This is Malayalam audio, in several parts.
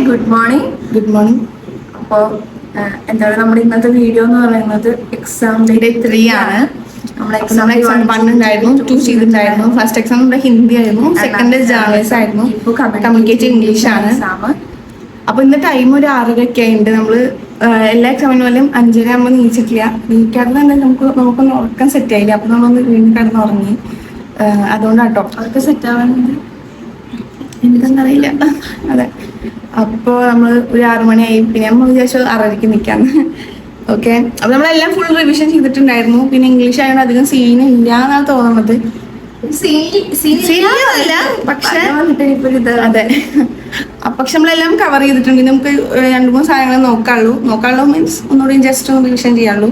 Good morning. Good morning. അപ്പോൾ എന്താണ് നമ്മുടെ ഇന്നത്തെ വീഡിയോ എന്ന് പറയുന്നത് എക്സാം ഡേ 3 ആണ്. നമ്മൾ എക്സാം 1 ഉണ്ടായിരുന്നു, 2 ചെയ്തിട്ടുണ്ടായിരുന്നു. ഫസ്റ്റ് എക്സാം നമ്മുടെ ഹിന്ദി ആയിരുന്നു, സെക്കൻഡ് ജേർണലിസം ആയിരുന്നു, കമ്മ്യൂണിക്കേറ്റീവ് ഇംഗ്ലീഷ് ആണ്. അപ്പൊ ഇന്ന് ടൈം ഒരു 6:30 ആയിട്ടുണ്ട്. നമ്മള് എല്ലാ എക്സാമിനും പോലും 5:30 ആകുമ്പോൾ നീച്ചിട്ടില്ല. നീക്കാതെ തന്നെ നമുക്കൊന്ന് ഉറക്കം സെറ്റ് ആയില്ല. അപ്പൊ നമ്മളൊന്ന് വീണ്ടും കിടന്ന് ഉറങ്ങി. അതുകൊണ്ടാട്ടോ അതൊക്കെ സെറ്റ് ആവാനുണ്ട്, എനിക്കെന്നറിയില്ല. അതെ, അപ്പോൾ നമ്മൾ ഒരു 6 മണിയായി. പിന്നെ നമ്മൾ വിചാരിച്ചു 6:30 നിൽക്കാന്ന്. ഓക്കെ, അപ്പൊ നമ്മളെല്ലാം ഫുൾ റിവിഷൻ ചെയ്തിട്ടുണ്ടായിരുന്നു. പിന്നെ ഇംഗ്ലീഷ് ആയതുകൊണ്ട് അധികം സീൻ ഇല്ല എന്നാണ് തോന്നുന്നത്. പക്ഷെ അതെ, പക്ഷെ നമ്മളെല്ലാം കവർ ചെയ്തിട്ടുണ്ട്. നമുക്ക് 2-3 സാധനങ്ങൾ നോക്കാനുള്ളൂ മീൻസ് ഒന്നുകൂടി ജസ്റ്റ് ഒന്ന് റിവിഷൻ ചെയ്യാനുള്ളൂ.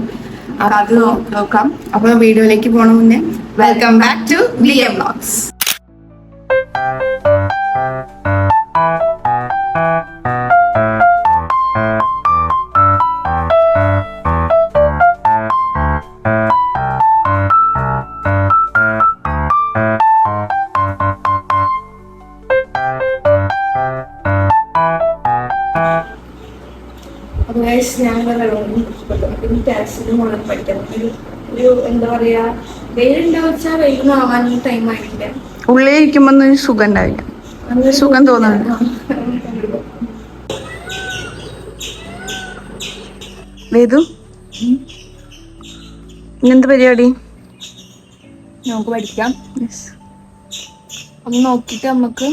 അത് നോക്കാം. അപ്പൊ വീഡിയോയിലേക്ക് പോണ മുന്നേ welcome back to BM Vlogs. എന്താ പറയാ, വെയിലുണ്ടാവും വെച്ചാൽ വെയിലൊന്നാവാൻ ടൈം ആയിട്ടില്ല. ഉള്ളിൽ ഇരിക്കുമ്പോ ഒരു സുഖം ഉണ്ടാവില്ല, സുഖം തോന്നുന്നുണ്ട്. വേദു, ഇന്നെന്ത് പരിപാടി? നമുക്ക് പഠിക്കാം. ഒന്ന് നോക്കിയിട്ട് നമുക്ക്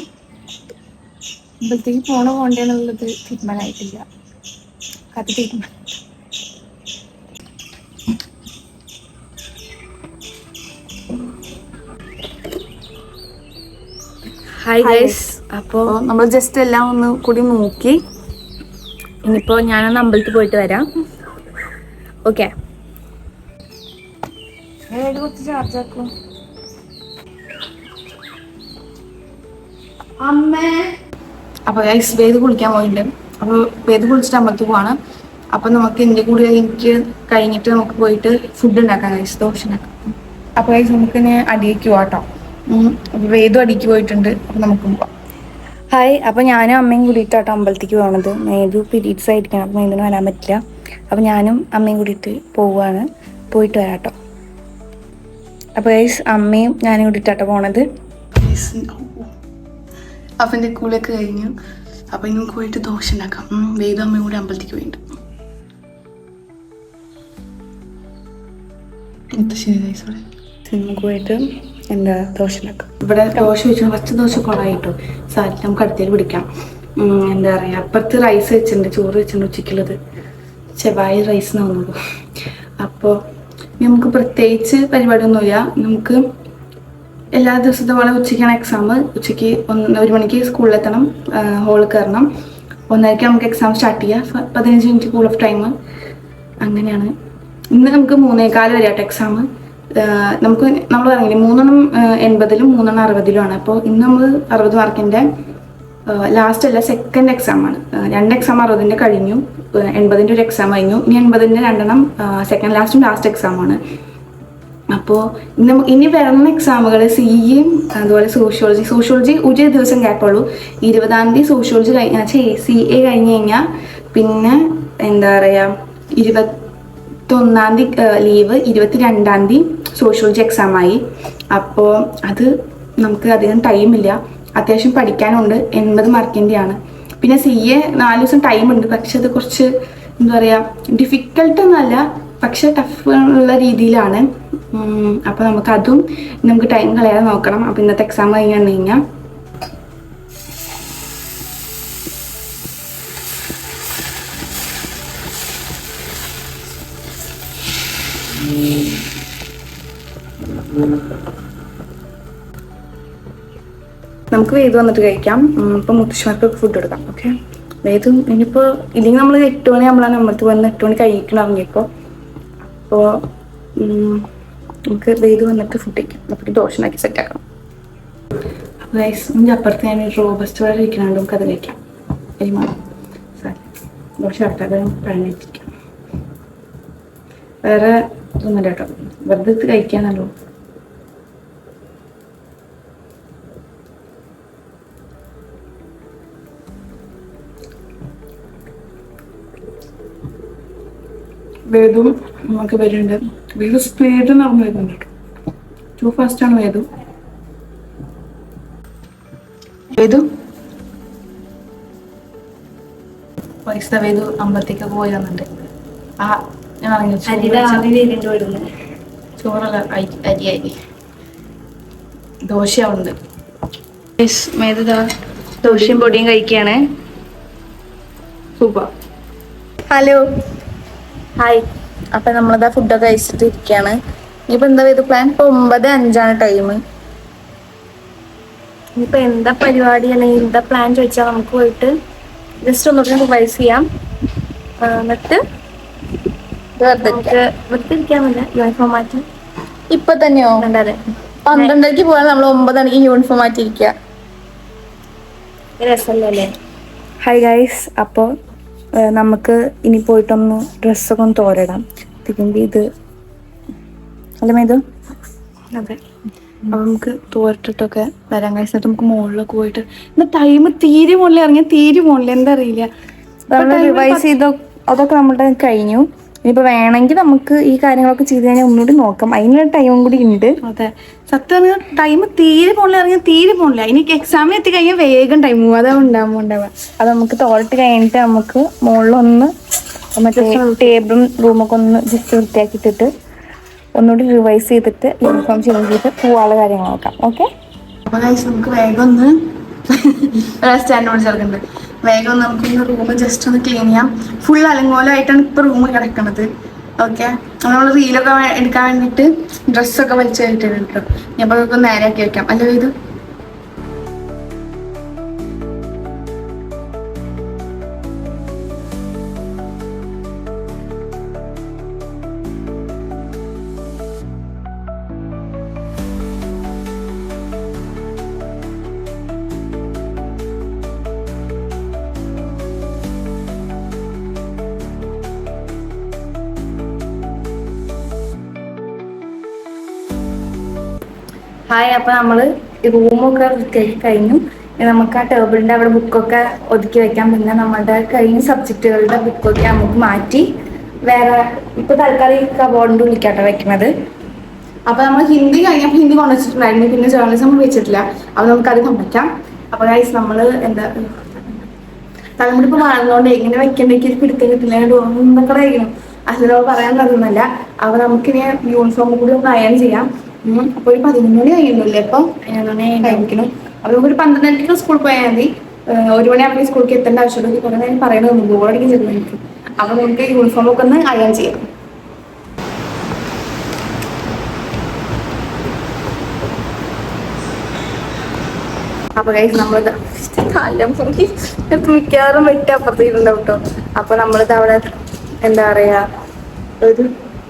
ഇപ്പോഴത്തേക്ക് പോണ്ടേന്നുള്ളത് തീരുമാനമായിട്ടില്ല. അത് തീരുമാനം. Hi guys. അപ്പോൾ നമ്മൾ ജസ്റ്റ് എല്ലാം ഒന്ന് കൂടി നോക്കി. ഇനിയിപ്പോൾ ഞാനൊന്ന് അമ്പലത്തിൽ പോയിട്ട് വരാം. ഓക്കെ, കുറച്ച് ചാർജ് ആക്കും. അമ്മേ. അപ്പോൾ ഗൈസ് വേദ് കുളിക്കാൻ പോയിട്ടുണ്ട്. അപ്പോൾ വേദ് കുളിച്ചിട്ട് അമ്പലത്തിൽ പോവാണ്. അപ്പം നമുക്ക് എൻ്റെ കൂടെ എനിക്ക് കഴിഞ്ഞിട്ട് നമുക്ക് പോയിട്ട് ഫുഡ് ഉണ്ടാക്കാം ഗൈസ്, ദോശ ഉണ്ടാക്കാം. അപ്പോൾ ഗൈസ് നമുക്കിനി അടിയേക്ക് പോവാം കേട്ടോ. വേദു അടിക്ക് പോയിട്ടുണ്ട്. അപ്പം നമുക്ക് പോവാം. ഹായ്. അപ്പോൾ ഞാനും അമ്മയും കൂടിയിട്ടാട്ടോ അമ്പലത്തേക്ക് പോകണത്. മേതു പീരീഡ്സ് ആയിരിക്കണം, അപ്പോൾ മേതുവിന് വരാൻ പറ്റില്ല. അപ്പോൾ ഞാനും അമ്മയും കൂടിയിട്ട് പോവുകയാണ്. പോയിട്ട് വരാം കേട്ടോ. അപ്പോൾ ഗൈസ് അമ്മയും ഞാനും കൂടിയിട്ടാട്ടോ പോണത്. അവൻ്റെ കൂടെയൊക്കെ കഴിഞ്ഞു. അപ്പം ഇനി നമുക്ക് പോയിട്ട് ദോശ ഉണ്ടാക്കാം. വേദു അമ്മയും കൂടി അമ്പലത്തേക്ക് പോയിട്ടുണ്ട്. ശരി ഗൈസ്, നമുക്ക് പോയിട്ട് എന്താ ദോശ ഉണ്ടാക്കാം. ഇവിടെ ദോശ വെച്ചു. ഫസ്റ്റ് ദോശ കുളമായിട്ടോ, സാരി നമുക്ക് അടുത്തേൽ പിടിക്കാം. എന്താ പറയുക, അപ്പുറത്ത് റൈസ് വെച്ചിട്ടുണ്ട്, ചോറ് വെച്ചിട്ടുണ്ട് ഉച്ചയ്ക്കുള്ളത്. ചെവായി റൈസ് തോന്നുള്ളൂ. അപ്പോൾ നമുക്ക് പ്രത്യേകിച്ച് പരിപാടിയൊന്നുമില്ല. നമുക്ക് എല്ലാ ദിവസത്തെ പോലെ ഉച്ചയ്ക്കാണ് എക്സാം. ഉച്ചയ്ക്ക് 1 മണിക്ക് സ്കൂളിലെത്തണം, ഹോളിൽ കയറണം. 1:30 നമുക്ക് എക്സാം സ്റ്റാർട്ട് ചെയ്യാം. 15 മിനിറ്റ് കൂൾ ഓഫ് ടൈം. അങ്ങനെയാണ്. ഇന്ന് നമുക്ക് 3:15 വരെ ആട്ടോ എക്സാം. നമ്മൾ പറഞ്ഞില്ലേ 380-ലും 360-ലും. അപ്പോൾ ഇന്ന് നമ്മൾ 60 മാർക്കിൻ്റെ ലാസ്റ്റ് അല്ല, സെക്കൻഡ് എക്സാമാണ്. 2 എക്സാം 60-ൻ്റെ കഴിഞ്ഞു, 80-ൻ്റെ ഒരു എക്സാം കഴിഞ്ഞു. ഇനി 80-ൻ്റെ 2 സെക്കൻഡ് ലാസ്റ്റ് എക്സാമാണ്. അപ്പോൾ ഇനി വരുന്ന എക്സാമുകൾ CEയും അതുപോലെ സോഷ്യോളജി ഒരു ദിവസം ഗ്യാപ്പുള്ളൂ. 20-ാം തീയതി സോഷ്യോളജി CA കഴിഞ്ഞ് കഴിഞ്ഞാൽ പിന്നെ എന്താ പറയുക 21-ാം തീയതി ലീവ്, 22-ാം തീയതി സോഷ്യോളജി എക്സാമായി. അപ്പോൾ അത് നമുക്ക് അധികം ടൈമില്ല, അത്യാവശ്യം പഠിക്കാനുണ്ട്. 80 മാർക്കിൻ്റെയാണ്. പിന്നെ CA 4 ദിവസം ടൈമുണ്ട്. പക്ഷെ അത് കുറച്ച് എന്താ പറയുക ഡിഫിക്കൽട്ടൊന്നുമല്ല, പക്ഷെ ടഫ് ഉള്ള രീതിയിലാണ്. അപ്പോൾ നമുക്ക് ടൈം കളയാതെ നോക്കണം. അപ്പോൾ ഇന്നത്തെ എക്സാം കഴിഞ്ഞാൽ നമുക്ക് വേദു വന്നിട്ട് കഴിക്കാം. ഇപ്പം മുത്തശ്ശിമാർക്കൊക്കെ ഫുഡ് എടുക്കാം. ഓക്കെ, വേദു ഇനിയിപ്പോൾ ഇല്ലെങ്കിൽ നമ്മൾ 8 മണി നമ്മളാണ് അമ്പലത്തിൽ വന്ന് 8 മണി കഴിക്കണം ഇറങ്ങിയപ്പോൾ. അപ്പോൾ നമുക്ക് വേദു വന്നിട്ട് ഫുഡ് കഴിക്കാം. നമുക്ക് ദോശ ഉണ്ടാക്കി സെറ്റാക്കണം. അപ്പോൾ ഗൈസ് ഇതിൻ്റെ അപ്പുറത്ത് ഞാൻ റോബസ്റ്റ് വരെ ഇരിക്കണുണ്ട്, നമുക്ക് അത് കഴിക്കാം. ദോശ ഇറക്കാതെ കഴിഞ്ഞിരിക്കാം. വേറെ ഒന്നുമില്ല കേട്ടോ, വെറുതെ കഴിക്കാനല്ലോ. വേദും നമുക്ക് വരുന്നുണ്ട്. വേദു സ്പീഡ് നടന്നു വരുന്നുണ്ട്. ടു ഫാസ്റ്റ് ആണ് വേദു. വേദു പൈസ വേദു അമ്പലത്തേക്ക് പോയി വന്നിട്ടുണ്ട്. ആ ഞാൻ അറിഞ്ഞു ചോറല്ല അരി ദോശയാവുന്നുണ്ട്. മേധുതാ ദോശയും പൊടിയും കഴിക്കുകയാണ്. സൂപ്പർ. Hello hi. അപ്പൊ നമ്മളതാ ഫുഡൊക്കെ കഴിച്ചിട്ട് ഇരിക്കുകയാണ്. ഇനിയിപ്പോ എന്താ ചെയ്ത് പ്ലാൻ? ഇപ്പൊ 9:05 ടൈം. ഇനിയിപ്പോ എന്താ പരിപാടി അല്ലെങ്കിൽ എന്താ പ്ലാൻ ചോദിച്ചാൽ നമുക്ക് പോയിട്ട് ജസ്റ്റ് ഒന്നുകൂടി റിവൈസ് ചെയ്യാം. എന്നിട്ട് വെറുതെ ഇരിക്കാമല്ല യൂണിഫോം മാറ്റി. ഇപ്പൊ തന്നെയോ? അതെ 12:00 പോയാൽ നമ്മൾ 9 യൂണിഫോം മാറ്റിയിരിക്കുക. രസമല്ലേ? Hi guys. അപ്പോൾ നമുക്ക് ഇനി പോയിട്ടൊന്ന് ഡ്രസ്സൊക്കെ ഒന്ന് തോരടാം. തിരുമ്പി ഇത് അല്ല മേതു. അതെ അപ്പൊ നമുക്ക് തോരട്ടിട്ടൊക്കെ വരാൻ കഴിച്ചിട്ട് നമുക്ക് മുകളിലൊക്കെ പോയിട്ട് ഇന്ന് ടൈം തീരെ മുകളിൽ ഇറങ്ങിയ തീരെ മുകളിൽ എന്താ അറിയില്ല. നമ്മൾ റിവൈസ് ചെയ്ത അതൊക്കെ നമ്മുടെ കഴിഞ്ഞു. ഇനിയിപ്പോൾ വേണമെങ്കിൽ നമുക്ക് ഈ കാര്യങ്ങളൊക്കെ ചെയ്ത് കഴിഞ്ഞാൽ ഒന്നുകൂടി നോക്കാം. അതിനൊരു ടൈമും കൂടി ഉണ്ട്. അതെ സത്യം പറഞ്ഞാൽ ടൈം തീരെ പോണില്ല ഇറങ്ങിയാൽ തീരെ പോണില്ല. ഇനി എക്സാമിന് എത്തി കഴിഞ്ഞാൽ വേഗം ടൈം പോകും. അതാ ഉണ്ടാവുക. അത് നമുക്ക് തോരട്ട് കഴിഞ്ഞിട്ട് നമുക്ക് മുകളിലൊന്ന് മറ്റേ ടേബിളും റൂമൊക്കെ ഒന്ന് ജസ്റ്റ് വൃത്തിയാക്കിയിട്ടിട്ട് ഒന്നുകൂടി റിവൈസ് ചെയ്തിട്ട് യൂണിഫോം ചേഞ്ച് ചെയ്ത് പോവാനുള്ള കാര്യങ്ങൾ നോക്കാം. ഓക്കെ. അപ്പോൾ നമുക്ക് വേഗം ഒന്ന് സ്റ്റാൻഡ് ചേർക്കുന്നുണ്ട്. വേഗം നമുക്കൊന്ന് റൂം ജസ്റ്റ് ഒന്ന് ക്ലീൻ ചെയ്യാം. ഫുൾ അലങ്കോലമായിട്ടാണ് ഇപ്പൊ റൂം കിടക്കുന്നത്. ഓക്കെ. നമ്മൾ റീലൊക്കെ എടുക്കാൻ വേണ്ടിയിട്ട് ഡ്രസ്സൊക്കെ വലിച്ചു കയറ്റിട്ടുണ്ട് കേട്ടോ. ഞാൻ അപ്പോൾ അതൊക്കെ നേരെയാക്കി വെക്കാം. അല്ലേ ഇത് ഹായ്. അപ്പോൾ നമ്മൾ റൂമൊക്കെ വൃത്തിയാക്കി കഴിഞ്ഞു. നമുക്ക് ആ ടേബിളിൻ്റെ അവിടെ ബുക്കൊക്കെ ഒതുക്കി വെക്കാം. പിന്നെ നമ്മുടെ കഴിഞ്ഞ സബ്ജക്റ്റുകളുടെ ബുക്കൊക്കെ നമുക്ക് മാറ്റി വേറെ ഇപ്പോൾ തൽക്കാലം ഈ കബോർഡിൻ്റെ ഉള്ളിക്കാട്ടോ വെക്കുന്നത്. അപ്പോൾ നമ്മൾ ഹിന്ദി കഴിഞ്ഞപ്പോൾ ഹിന്ദി കൊണ്ടുവച്ചിട്ടുണ്ടായിരുന്നു. പിന്നെ ജേർണലിസം വെച്ചിട്ടില്ല. അപ്പോൾ നമുക്കത് കൊണ്ടുവയ്ക്കാം. അപ്പോൾ ഗൈസ് നമ്മൾ എന്താ തലമുടി ഇപ്പോൾ വളർന്നുകൊണ്ട് എങ്ങനെ വെക്കേണ്ടെങ്കിൽ പിടുത്തം കിട്ടില്ല എന്നൊക്കെ കഴിക്കണം. അതിനോട് പറയാൻ തരുന്നല്ല. അപ്പോൾ നമുക്കിനി യൂണിഫോം കൂടി ഒന്ന് അയൺ ചെയ്യാം. അപ്പൊ ഒരു 11 മണി കഴിയുന്നില്ലേ? അപ്പൊ 11 മണി കഴിക്കണം. അപ്പൊ നമുക്ക് ഒരു 12:00 സ്കൂളിൽ പോയാൽ മതി. 1 മണിയാകുമ്പോൾ സ്കൂളിലേക്ക് എത്തേണ്ട ആവശ്യമുള്ളൂ. കുറെ നേരം പറയണത് ബോർഡടിക്കാൻ ചെല്ലുന്നു എനിക്ക്. അപ്പൊ നമുക്ക് യൂണിഫോം ഒക്കെ ഒന്ന് അയൺ ചെയ്യാം. അപ്പൊ ഗൈസ് നമ്മളിത് മിക്കവാറും വെട്ടി അപ്പുറത്തേക്കുണ്ടാവും കേട്ടോ. അപ്പൊ നമ്മളിത് അവിടെ എന്താ പറയാ ഒരു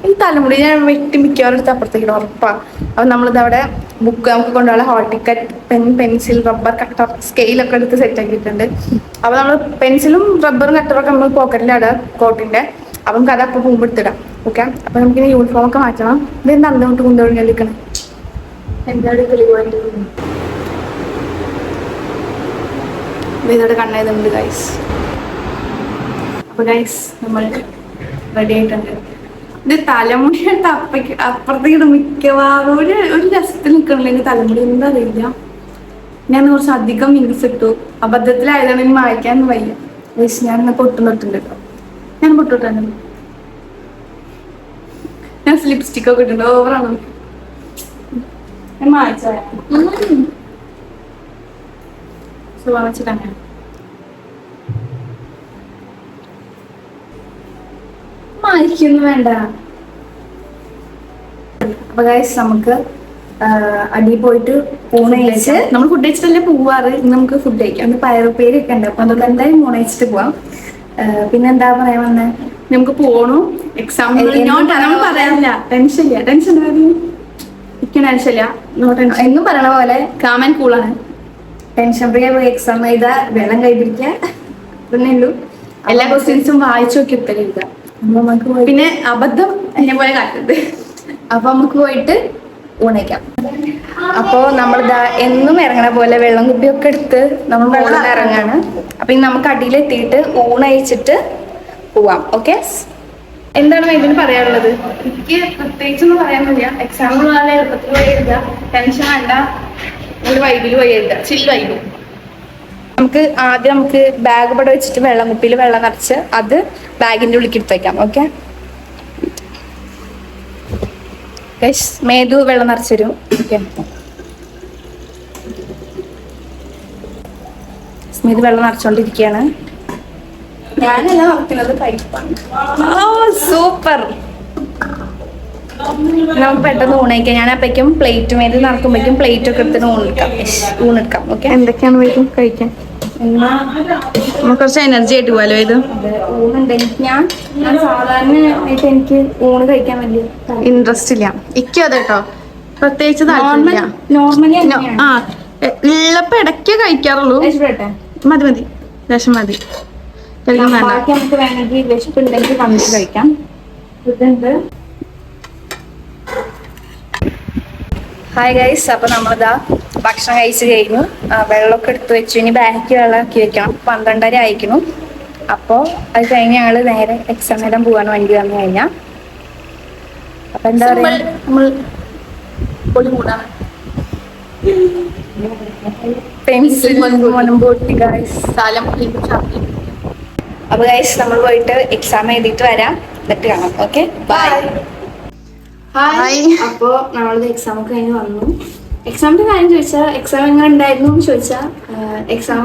ഈ തലമുടി ഞാൻ വെട്ടി മിക്കവാറും എടുത്ത് അപ്പുറത്തേക്ക് ഉറപ്പാണ്. അപ്പം നമ്മളിത് അവിടെ ബുക്ക് നമുക്ക് കൊണ്ടുപോകാൻ hall ticket, pencil, rubber, cutter, സ്കെയിലൊക്കെ എടുത്ത് സെറ്റ് ആക്കിയിട്ടുണ്ട്. അപ്പോൾ നമ്മൾ പെൻസിലും റബ്ബറും കട്ടറൊക്കെ നമ്മൾ പോക്കറ്റിലിടാം കോട്ടിൻ്റെ. അപ്പം നമുക്ക് അത് അപ്പോൾ പോകുമ്പോൾ എടുത്തിടാം. ഓക്കെ. അപ്പം നമുക്കിനി യൂണിഫോം ഒക്കെ മാറ്റണം. ഇതെന്താ അങ്ങോട്ട് കൊണ്ടുപോയിക്കണം? എന്താണ് തെളിവായിട്ട് ഇതോടെ കണ്ണേതുണ്ട് ഗൈസ്. അപ്പോൾ ഗൈസ് നമ്മൾ റെഡി ആയിട്ടുണ്ട്. ഇത് തലമുടിയുടെ അപ്പുറത്തേക്ക് മിക്കവാറും ഒരു രസത്തിൽ നിൽക്കണില്ലെങ്കിൽ തലമുടി എന്താ അറിയില്ല. ഞാൻ കുറച്ച് അധികം മിക്സ് ഇട്ടു. അബദ്ധത്തിലായതാണ് ഇനി മായ്ക്കാന്ന് വയ്യ. ഞാൻ ഇന്ന് പൊട്ടുന്നിട്ടുണ്ട് കേട്ടോ. ഞാൻ പൊട്ടുവിട്ടുണ്ട്. ഞാൻ ലിപ്സ്റ്റിക് ഒക്കെ ഇട്ടുണ്ട്. ഓവറാണ്. ഞാൻ മായ്ച്ച വെച്ചിട്ടാണ് മായ്ക്കൊന്നും വേണ്ട. അപ്പൊ ഗൈസ് നമുക്ക് അടി പോയിട്ട് ഊണ് കഴിച്ച് നമ്മൾ ഫുഡ് കഴിച്ചിട്ടല്ലേ പോവാറ്. ഇന്ന് നമുക്ക് ഫുഡ് കഴിക്കാം. അന്ന് പയറുപ്പേരൊക്കെ ഉണ്ട്. അപ്പൊ അതുകൊണ്ട് എന്തായാലും ഊണ് കഴിച്ചിട്ട് പോവാം. പിന്നെന്താ പറയാൻ വന്നേ? നമുക്ക് പോണു എക്സാം പറയാനില്ല. ടെൻഷനില്ല. ടെൻഷൻ ടെൻഷനില്ല. നോ ടെൻഷൻ എന്നും പറയണ പോലെ കാം ആൻഡ് കൂളാണ്. ടെൻഷൻ ഫ്രീ ആയി എക്സാം ചെയ്താൽ വെള്ളം കഴിപ്പിരിക്കുക. പിന്നെ ഉള്ളൂ. എല്ലാ ക്വസ്റ്റ്യൻസും വായിച്ചു നോക്കി ഉത്തരം എഴുതുക. പിന്നെ അബദ്ധം എന്നെ പോലെ കാട്ടുന്നത്. അപ്പൊ നമുക്ക് പോയിട്ട് ഊണയ്ക്കാം. അപ്പോ നമ്മളിതാ എന്നും ഇറങ്ങണ പോലെ വെള്ളം കുപ്പിയൊക്കെ എടുത്ത് നമ്മൾ വെള്ളം ഇറങ്ങാണ്. അപ്പൊ ഇനി നമുക്ക് അടിയിലെത്തിയിട്ട് ഊണയച്ചിട്ട് പോവാം. ഓക്കെ. എന്താണ് ഇതിന് പറയാനുള്ളത്? എനിക്ക് പ്രത്യേകിച്ചൊന്നും പറയാനില്ല. എക്സാമ്പിൾ വളരെ എളുപ്പത്തിൽ പോയി എഴുതുക, ടെൻഷൻ വേണ്ട, ഒരു വൈബിൽ പോയി എഴുതുക, ചില്ല് വൈബ്. നമുക്ക് ബാഗ് ഇവിടെ വെച്ചിട്ട് വെള്ളം കുപ്പിയിൽ വെള്ളം നിറച്ച് അത് ബാഗിന്റെ ഉള്ളിൽ എടുത്ത് വയ്ക്കാം. ഓക്കെ, മേതു വെള്ളം നിറച്ചു തരും. ഓക്കെ, സ്മിത് വെള്ളം നിറച്ചോണ്ടിരിക്കുകയാണ്. ഞാനല്ല നടക്കുന്നത്, പൈപ്പാണ്. സൂപ്പർ. നമുക്ക് പെട്ടെന്ന് ഊണയിക്കാം. ഞാൻ അപ്പേക്കും പ്ലേറ്റ് മേത് നടക്കുമ്പോഴേക്കും പ്ലേറ്റ് ഒക്കെ എടുത്തിട്ട് ഊണെടുക്കാം. ഓക്കെ, എന്തൊക്കെയാണ് വരും കഴിക്കാൻ? കുറച്ച് എനർജി ആയിട്ട് പോവാലോ ഇത്. ഊണുണ്ടെങ്കിൽ ഞാൻ സാധാരണ ആയിട്ട് എനിക്ക് ഊണ് കഴിക്കാൻ വലിയ ഇൻട്രസ്റ്റ് ഇല്ല. ഇക്കും അതെ കേട്ടോ, പ്രത്യേകിച്ച് നോർമലി ഉള്ളപ്പോ ഇടയ്ക്ക് കഴിക്കാറുള്ളൂ. മതി മതി, രസം മതി. ബാക്കി നമുക്ക് വേണമെങ്കിൽ വിശപ്പുണ്ടെങ്കിൽ വന്നിട്ട് കഴിക്കാം. ഇതുണ്ട്. ഹായ് ഗൈസ്, അപ്പൊ നമ്മളിതാ ഭക്ഷണം കഴിച്ച് കഴിഞ്ഞു. വെള്ളമൊക്കെ എടുത്ത് വെച്ചു. ഇനി ബാഗിക്ക് വെള്ളം ആക്കി വെക്കണം. 12:30 ആയിരിക്കുന്നു. അപ്പോൾ അത് കഴിഞ്ഞ് ഞങ്ങൾ നേരെ എക്സാം എഴുതാൻ പോവാണ്. വണ്ടി വന്നു കഴിഞ്ഞാൽ അപ്പൊ എന്താ പറയാ, നമ്മൾ അപ്പൊ ഗൈസ് നമ്മൾ പോയിട്ട് എക്സാം എഴുതിയിട്ട് വരാം. എന്നിട്ട് കാണാം. Okay, bye. ഹായ്. അപ്പോ നമ്മളത് എക്സാം ഒക്കെ കഴിഞ്ഞ് വന്നു. എക്സാമിന്റെ കാര്യം ചോദിച്ചാൽ എക്സാം എങ്ങനെ ഉണ്ടായിരുന്നു എന്ന് ചോദിച്ചാൽ എക്സാം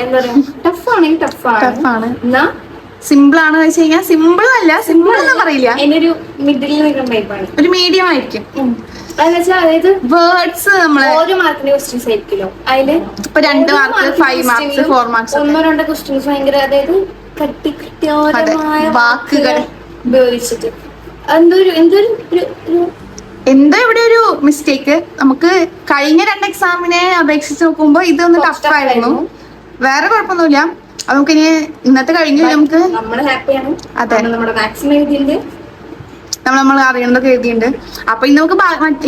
എന്താ പറയാ, ടഫാണെങ്കിൽ ടഫാണ്. എന്നാ സിമ്പിൾ ആണ് വെച്ച് കഴിഞ്ഞാൽ സിമ്പിൾ അല്ല, സിമ്പിൾ ഒന്നും പറയില്ല, അതിനൊരു മിഡിൽ നിൽക്കുന്ന ടൈപ്പാണ്. ഒരു മീഡിയം ആയിരിക്കും. അതായത് വേർഡ്സ് നമ്മള് ഓരോ മാർക്കിന്റെ ക്വസ്റ്റ്യൻസ് ആയിരിക്കുമല്ലോ. അതില് ഇപ്പൊ 2 മാർക്ക്, 5 മാർക്ക്, 4 മാർക്സ്, 1-2 ക്വസ്റ്റ്യൻസ് ഭയങ്കര, അതായത് കട്ടിക്കൃത്യമായ വാക്കുകൾ ഉപയോഗിച്ചിട്ട് എന്തോ ഇവിടെ ഒരു മിസ്റ്റേക്ക്. നമുക്ക് കഴിഞ്ഞ 2 എക്സാമിനെ അപേക്ഷിച്ച് നോക്കുമ്പോ ഇതൊന്ന് ടഫായിരുന്നു. വേറെ കുഴപ്പമൊന്നുമില്ല. അത് നമുക്ക് ഇനി ഇന്നത്തെ കഴിഞ്ഞു നമുക്ക് നമ്മള് ഹാപ്പിയാണ്. അതെ, നമ്മുടെ മാക്സിമം എഴുതിയിട്ടുണ്ട്, നമ്മൾ അറിയണതൊക്കെ എഴുതിയിട്ടുണ്ട്. അപ്പൊ ഇനി നമുക്ക്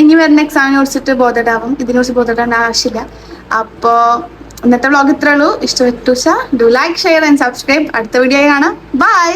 ഇനി വരുന്ന എക്സാമിനെ കുറിച്ചിട്ട് ബോധേഡാവും. ഇതിനെ കുറിച്ച് ബോധേടാൻ ആവശ്യമില്ല. അപ്പോ ഇന്നത്തെ വ്ളോഗ് ഇത്രേ ഉള്ളൂ. ഇഷ്ടപ്പെട്ടു do like, share and subscribe. അടുത്ത വീഡിയോ കാണാം. ബൈ.